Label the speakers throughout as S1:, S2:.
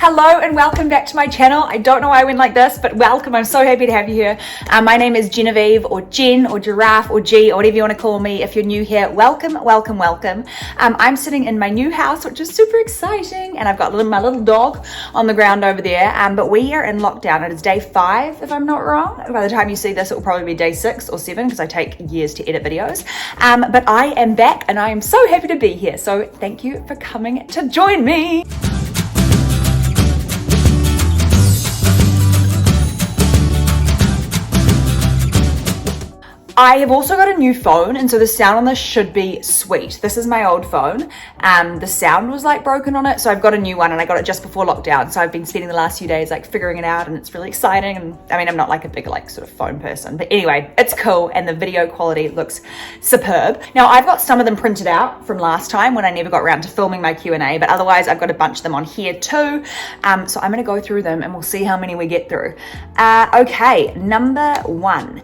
S1: Hello and welcome back to my channel. I don't know why I went like this, but welcome. I'm so happy to have you here. My name is Genevieve, or Jen, or Giraffe, or G, or whatever you want to call me. If you're new here, welcome. I'm sitting in my new house, which is super exciting, and I've got my little dog on the ground over there. But we are in lockdown. It is day 5, if I'm not wrong. By the time you see this, it will probably be day 6 or 7 because I take years to edit videos. But I am back, and I am so happy to be here. So thank you for coming to join me. I have also got a new phone, and so the sound on this should be sweet. This is my old phone. The sound was like broken on it, so I've got a new one, and I got it just before lockdown. So I've been spending the last few days like figuring it out, and it's really exciting. And I mean, I'm not like a big like sort of phone person, but anyway, it's cool, and the video quality looks superb. Now I've got some of them printed out from last time when I never got around to filming my Q&A, but otherwise I've got a bunch of them on here too. So I'm gonna go through them and we'll see how many we get through. Okay, number 1.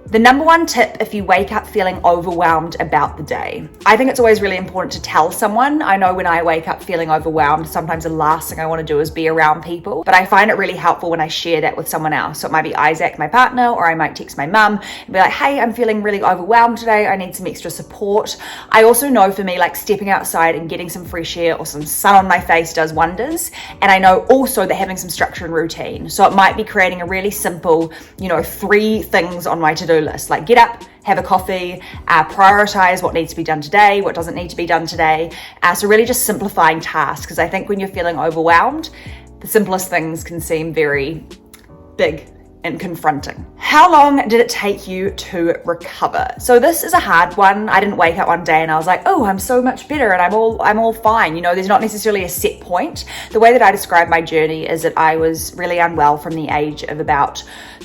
S1: The number 1 tip if you wake up feeling overwhelmed about the day. I think it's always really important to tell someone. I know when I wake up feeling overwhelmed, sometimes the last thing I want to do is be around people, but I find it really helpful when I share that with someone else. So it might be Isaac, my partner, or I might text my mum and be like, hey, I'm feeling really overwhelmed today. I need some extra support. I also know for me, like stepping outside and getting some fresh air or some sun on my face does wonders. And I know also that having some structure and routine. So it might be creating a really simple, 3 things on my to-do list, like get up, have a coffee, prioritize what needs to be done today, what doesn't need to be done today. So really just simplifying tasks, because I think when you're feeling overwhelmed, the simplest things can seem very big and confronting. How long did it take you to recover? So this is a hard one. I didn't wake up one day and I was like, oh, I'm so much better and I'm all fine. There's not necessarily a set point. The way that I describe my journey is that I was really unwell from the age of about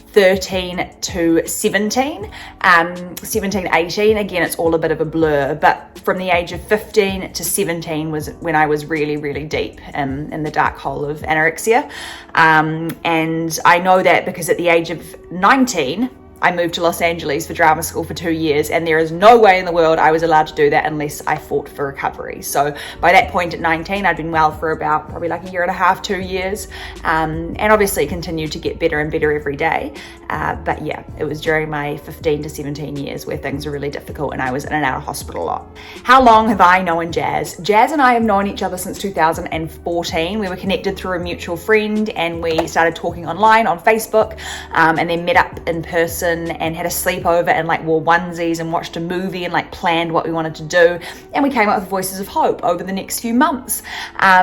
S1: 13 to 17, 18, again, it's all a bit of a blur, but from the age of 15 to 17 was when I was really, really deep in the dark hole of anorexia. And I know that because at the age of 19, I moved to Los Angeles for drama school for 2 years, and there is no way in the world I was allowed to do that unless I fought for recovery. So by that point at 19, I'd been well for about probably like 1.5 years, 2 years, and obviously continued to get better and better every day. But yeah, it was during my 15 to 17 years where things were really difficult and I was in and out of hospital a lot. How long have I known Jazz? Jazz and I have known each other since 2014. We were connected through a mutual friend and we started talking online on Facebook, and then met up in person and had a sleepover and like wore onesies and watched a movie and like planned what we wanted to do, and we came up with Voices of Hope over the next few months.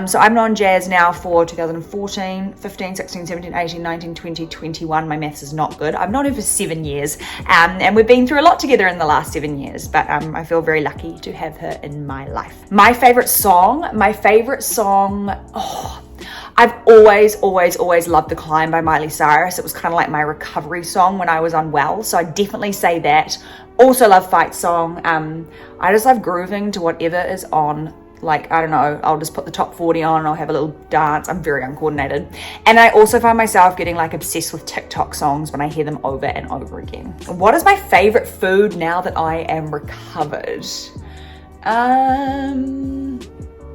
S1: So I've known Jazz now for 2014, 15, 16, 17, 18, 19, 20, 21. My maths is not good. I've known her for 7 years, and we've been through a lot together in the last 7 years, but I feel very lucky to have her in my life. My favorite song, I've always loved The Climb by Miley Cyrus. It was kind of like my recovery song when I was unwell, so I definitely say that. Also love Fight Song. I just love grooving to whatever is on. Like, I don't know, I'll just put the top 40 on and I'll have a little dance. I'm very uncoordinated. And I also find myself getting like obsessed with TikTok songs when I hear them over and over again. What is my favorite food now that I am recovered?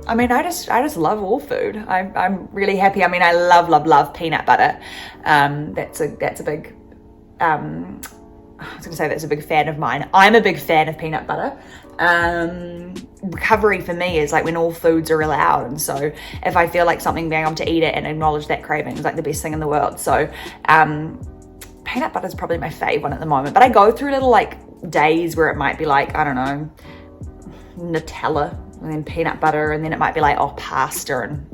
S1: I just love all food. I'm really happy. I mean, I love peanut butter. That's a big, I was gonna say that's a big fan of mine. I'm a big fan of peanut butter. Recovery for me is like when all foods are allowed. And so if I feel like something, being able to eat it and acknowledge that craving is like the best thing in the world. So, peanut butter is probably my fave one at the moment, but I go through little like days where it might be like, I don't know, Nutella and then peanut butter, and then it might be like, pasta, and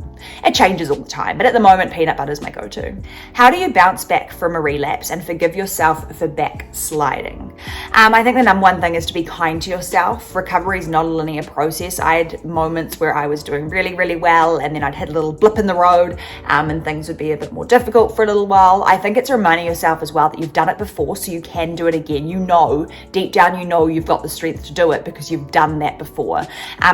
S1: it changes all the time. But at the moment, peanut butter is my go-to. How do you bounce back from a relapse and forgive yourself for backsliding? I think the number 1 thing is to be kind to yourself. Recovery is not a linear process. I had moments where I was doing really, really well, and then I'd hit a little blip in the road, and things would be a bit more difficult for a little while. I think it's reminding yourself as well that you've done it before, so you can do it again. Deep down, you've got the strength to do it because you've done that before.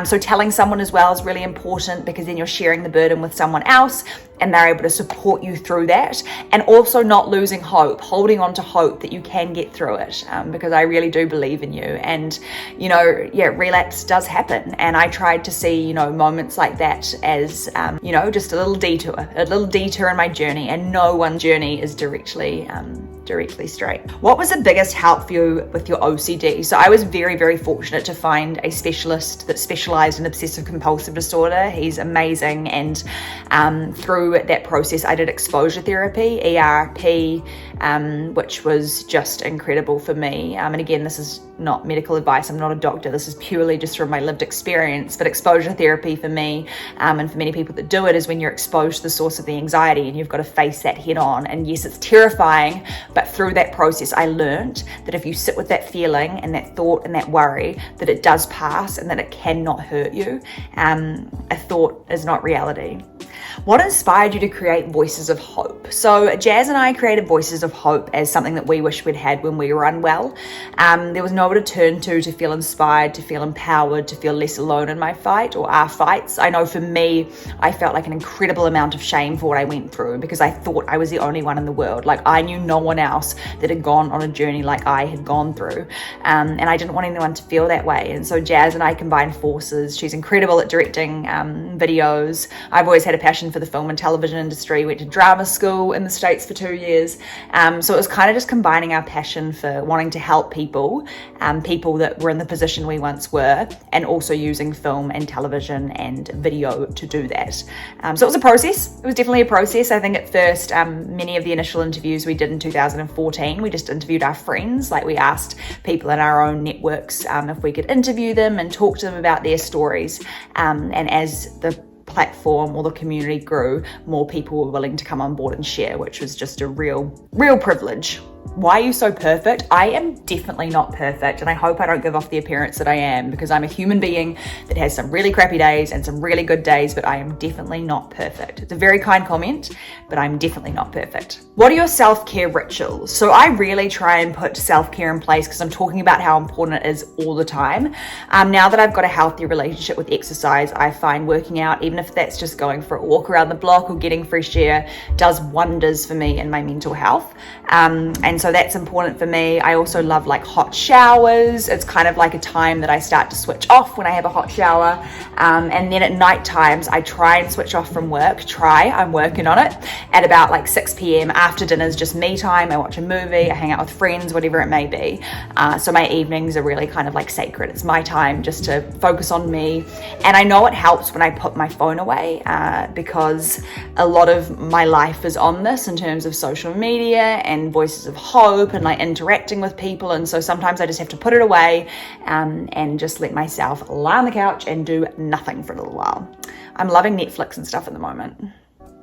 S1: So telling someone as well is really important, because then you're sharing the burden burden with someone else, and they're able to support you through that, and also not losing hope, holding on to hope that you can get through it, because I really do believe in you. And relapse does happen, and I tried to see moments like that as just a little detour in my journey, and no one journey is directly straight. What was the biggest help for you with your OCD? So I was very, very fortunate to find a specialist that specialized in obsessive compulsive disorder. He's amazing, and through that process I did exposure therapy, ERP, which was just incredible for me. And again, this is not medical advice, I'm not a doctor, this is purely just from my lived experience. But exposure therapy for me, and for many people that do it, is when you're exposed to the source of the anxiety and you've got to face that head on. And yes, it's terrifying, but through that process I learned that if you sit with that feeling and that thought and that worry, that it does pass and that it cannot hurt you. A thought is not reality. What inspired you to create Voices of Hope? So Jazz and I created Voices of Hope as something that we wish we'd had when we were unwell. There was nowhere to turn to feel inspired, to feel empowered, to feel less alone in my fight or our fights. I know for me, I felt like an incredible amount of shame for what I went through, because I thought I was the only one in the world. Like, I knew no one else that had gone on a journey like I had gone through. And I didn't want anyone to feel that way. And so Jazz and I combined forces. She's incredible at directing videos. I've always had a passion for the film and television industry, went to drama school in the States for 2 years. So it was kind of just combining our passion for wanting to help people that were in the position we once were, and also using film and television and video to do that. So it was a process. It was definitely a process. I think at first, many of the initial interviews we did in 2014, we just interviewed our friends. Like, we asked people in our own networks if we could interview them and talk to them about their stories. And as the platform or the community grew, more people were willing to come on board and share, which was just a real privilege. Why are you so perfect? I am definitely not perfect, and I hope I don't give off the appearance that I am, because I'm a human being that has some really crappy days and some really good days, but I am definitely not perfect. It's a very kind comment, but I'm definitely not perfect. What are your self-care rituals? So I really try and put self-care in place, because I'm talking about how important it is all the time. Now that I've got a healthy relationship with exercise, I find working out, even if that's just going for a walk around the block or getting fresh air, does wonders for me and my mental health. And so that's important for me. I also love like hot showers. It's kind of like a time that I start to switch off when I have a hot shower. And then at night times, I try and switch off from work. I'm working on it. At about like 6 p.m. after dinner is just me time. I watch a movie, I hang out with friends, whatever it may be. So my evenings are really kind of like sacred. It's my time just to focus on me. And I know it helps when I put my phone away, because a lot of my life is on this in terms of social media and Voices of Hope and like interacting with people. And so sometimes I just have to put it away and just let myself lie on the couch and do nothing for a little while. I'm loving Netflix and stuff at the moment.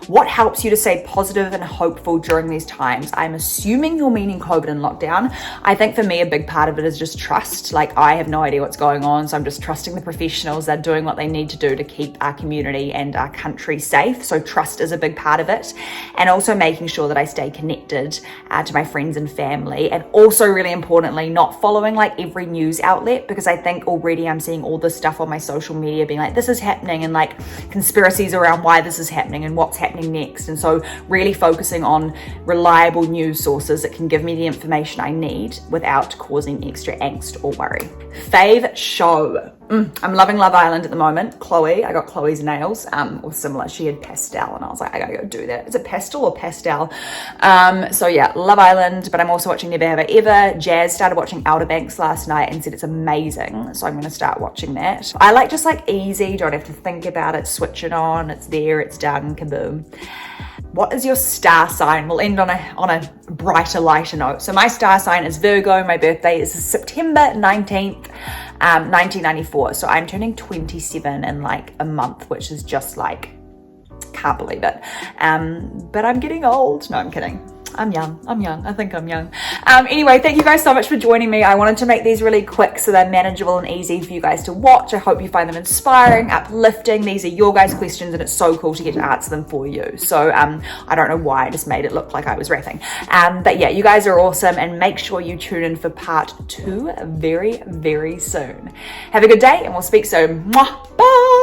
S1: What helps you to stay positive and hopeful during these times? I'm assuming you're meaning COVID and lockdown. I think for me, a big part of it is just trust. Like, I have no idea what's going on, so I'm just trusting the professionals. They're doing what they need to do to keep our community and our country safe. So trust is a big part of it. And also making sure that I stay connected to my friends and family. And also, really importantly, not following like every news outlet, because I think already I'm seeing all this stuff on my social media being like, this is happening, and like conspiracies around why this is happening and what's happening next. And so really focusing on reliable news sources that can give me the information I need without causing extra angst or worry. Fave show. I'm loving Love Island at the moment. Chloe, I got Chloe's nails, or similar. She had pastel, and I was like, I gotta go do that. Is it pastel or pastel? So yeah, Love Island, but I'm also watching Never Have I Ever. Jazz started watching Outer Banks last night and said it's amazing, so I'm gonna start watching that. I like just like easy, don't have to think about it, switch it on, it's there, it's done, kaboom. What is your star sign? We'll end on a brighter, lighter note. So my star sign is Virgo. My birthday is September 19th, 1994. So I'm turning 27 in like a month, which is just like, can't believe it. But I'm getting old. No, I'm kidding. I'm young. I think I'm young. Anyway, thank you guys so much for joining me. I wanted to make these really quick so they're manageable and easy for you guys to watch. I hope you find them inspiring, uplifting. These are your guys' questions, and it's so cool to get to answer them for you. So I don't know why I just made it look like I was rapping. But yeah, you guys are awesome, and make sure you tune in for part 2 very, very soon. Have a good day, and we'll speak soon. Mwah. Bye.